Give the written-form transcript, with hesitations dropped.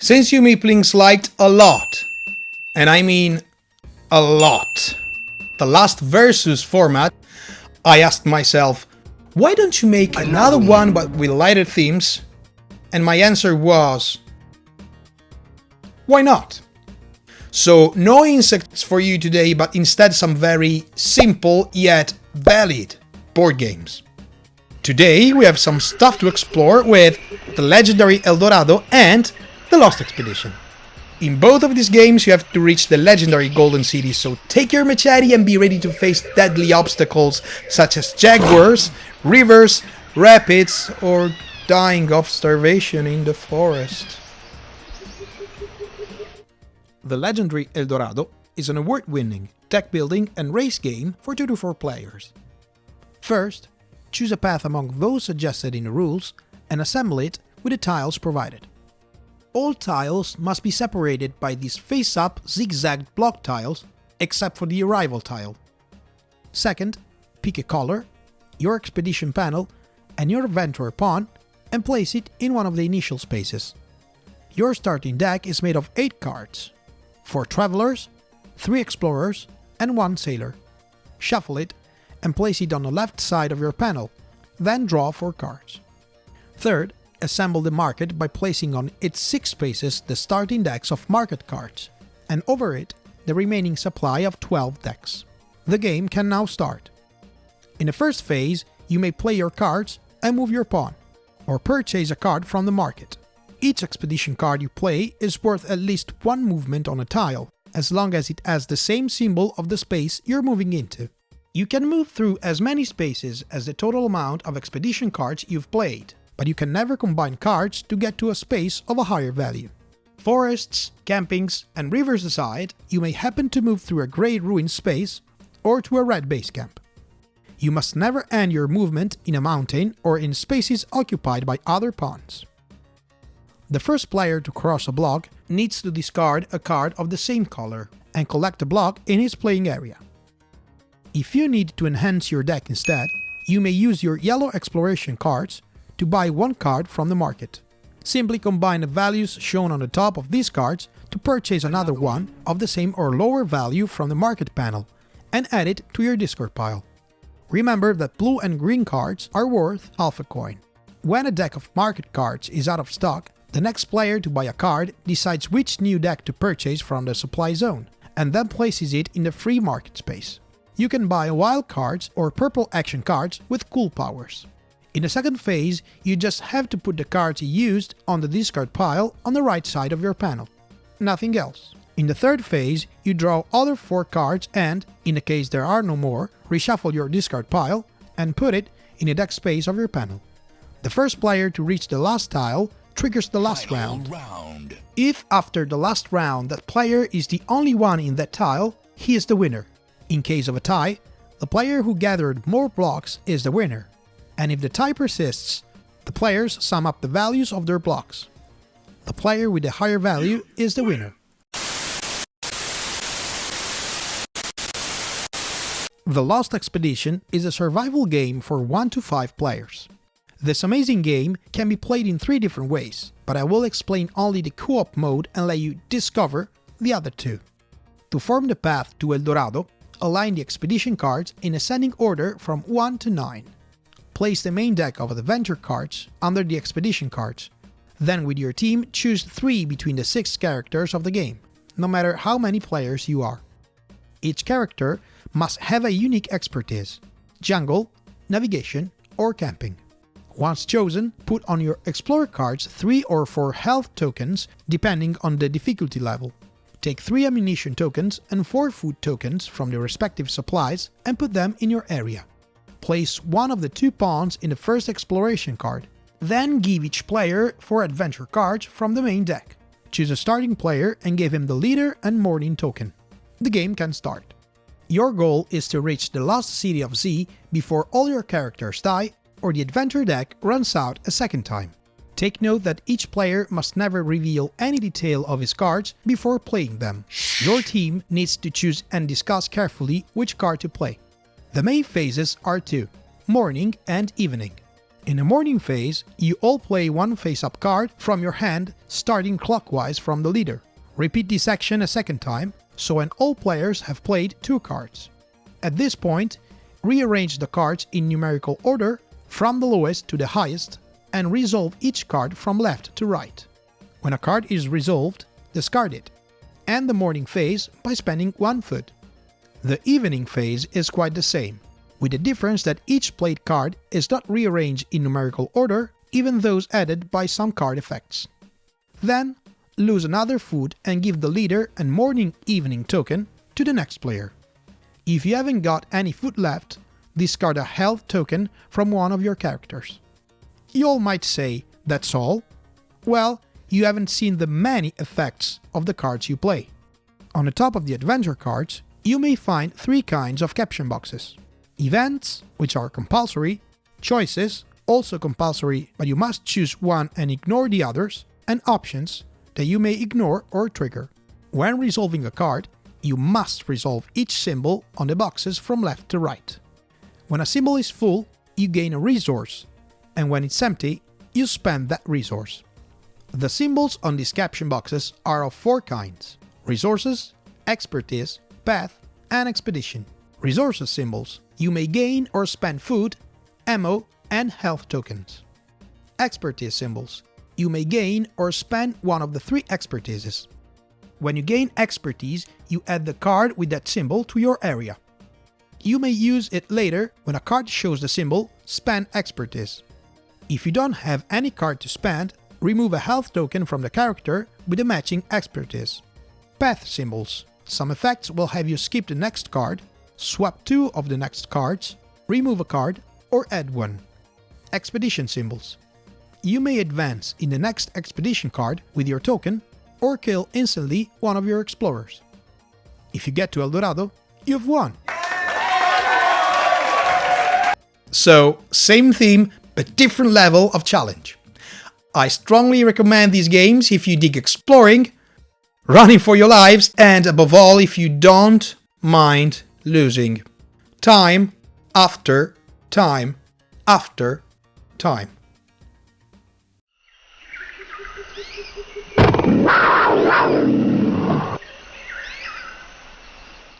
Since you meeplings liked a lot, and I mean a lot, the last versus format, I asked myself, why don't you make another one but with lighter themes? And my answer was, why not? So no insects for you today, but instead some very simple yet valid board games. Today we have some stuff to explore with the Legendary El Dorado and the Lost Expedition. In both of these games you have to reach the legendary Golden City, so take your machete and be ready to face deadly obstacles such as jaguars, rivers, rapids, or dying of starvation in the forest. The Legendary El Dorado is an award-winning deck-building and race game for 2 to 4 players. First, choose a path among those suggested in the rules and assemble it with the tiles provided. All tiles must be separated by these face-up zigzagged block tiles, except for the arrival tile. Second, pick a color, your expedition panel, and your adventurer pawn, and place it in one of the initial spaces. Your starting deck is made of 8 cards, 4 travelers, 3 explorers, and 1 sailor. Shuffle it and place it on the left side of your panel, then draw 4 cards. Third, assemble the market by placing on its 6 spaces the starting decks of market cards, and over it the remaining supply of 12 decks. The game can now start. In the first phase, you may play your cards and move your pawn, or purchase a card from the market. Each expedition card you play is worth at least 1 movement on a tile, as long as it has the same symbol of the space you're moving into. You can move through as many spaces as the total amount of expedition cards you've played, but you can never combine cards to get to a space of a higher value. Forests, campings, and rivers aside, you may happen to move through a grey ruined space or to a red base camp. You must never end your movement in a mountain or in spaces occupied by other pawns. The first player to cross a block needs to discard a card of the same color and collect a block in his playing area. If you need to enhance your deck instead, you may use your yellow exploration cards to buy 1 card from the market. Simply combine the values shown on the top of these cards to purchase another one of the same or lower value from the market panel and add it to your discard pile. Remember that blue and green cards are worth half a coin. When a deck of market cards is out of stock, the next player to buy a card decides which new deck to purchase from the supply zone, and then places it in the free market space. You can buy wild cards or purple action cards with cool powers. In the second phase, you just have to put the cards you used on the discard pile on the right side of your panel. Nothing else. In the third phase, you draw other 4 cards and, in the case there are no more, reshuffle your discard pile and put it in the deck space of your panel. The first player to reach the last tile triggers the last round. If after the last round that player is the only one in that tile, he is the winner. In case of a tie, the player who gathered more blocks is the winner. And if the tie persists, the players sum up the values of their blocks. The player with the higher value is the winner. The Lost Expedition is a survival game for 1 to 5 players. This amazing game can be played in 3 different ways, but I will explain only the co-op mode and let you discover the other 2. To form the path to El Dorado, align the expedition cards in ascending order from 1 to 9. Place the main deck of adventure cards under the expedition cards. Then with your team choose 3 between the 6 characters of the game, no matter how many players you are. Each character must have a unique expertise: jungle, navigation, or camping. Once chosen, put on your explorer cards 3 or 4 health tokens depending on the difficulty level. Take 3 ammunition tokens and 4 food tokens from the respective supplies and put them in your area. Place one of the 2 pawns in the first exploration card. Then give each player 4 adventure cards from the main deck. Choose a starting player and give him the leader and morning token. The game can start. Your goal is to reach the lost city of Z before all your characters die or the adventure deck runs out a second time. Take note that each player must never reveal any detail of his cards before playing them. Your team needs to choose and discuss carefully which card to play. The main phases are 2, morning and evening. In the morning phase, you all play one face-up card from your hand, starting clockwise from the leader. Repeat this action a second time, so when all players have played 2 cards. At this point, rearrange the cards in numerical order from the lowest to the highest, and resolve each card from left to right. When a card is resolved, discard it. End the morning phase by spending 1 foot. The evening phase is quite the same, with the difference that each played card is not rearranged in numerical order, even those added by some card effects. Then, lose another food and give the leader a morning-evening token to the next player. If you haven't got any food left, discard a health token from one of your characters. You all might say, that's all? Well, you haven't seen the many effects of the cards you play. On the top of the adventure cards, you may find 3 kinds of caption boxes. Events, which are compulsory, choices, also compulsory but you must choose one and ignore the others, and options, that you may ignore or trigger. When resolving a card, you must resolve each symbol on the boxes from left to right. When a symbol is full, you gain a resource, and when it's empty, you spend that resource. The symbols on these caption boxes are of 4 kinds: resources, expertise, path, and expedition. Resources symbols: you may gain or spend food, ammo, and health tokens. Expertise symbols: you may gain or spend one of the 3 expertises. When you gain expertise, you add the card with that symbol to your area. You may use it later when a card shows the symbol Spend Expertise. If you don't have any card to spend, remove a health token from the character with a matching expertise. Path symbols: some effects will have you skip the next card, swap 2 of the next cards, remove a card, or add 1. Expedition symbols: you may advance in the next expedition card with your token, or kill instantly one of your explorers. If you get to El Dorado, you've won! So, same theme, but different level of challenge. I strongly recommend these games if you dig exploring, running for your lives, and above all if you don't mind losing time after time after time.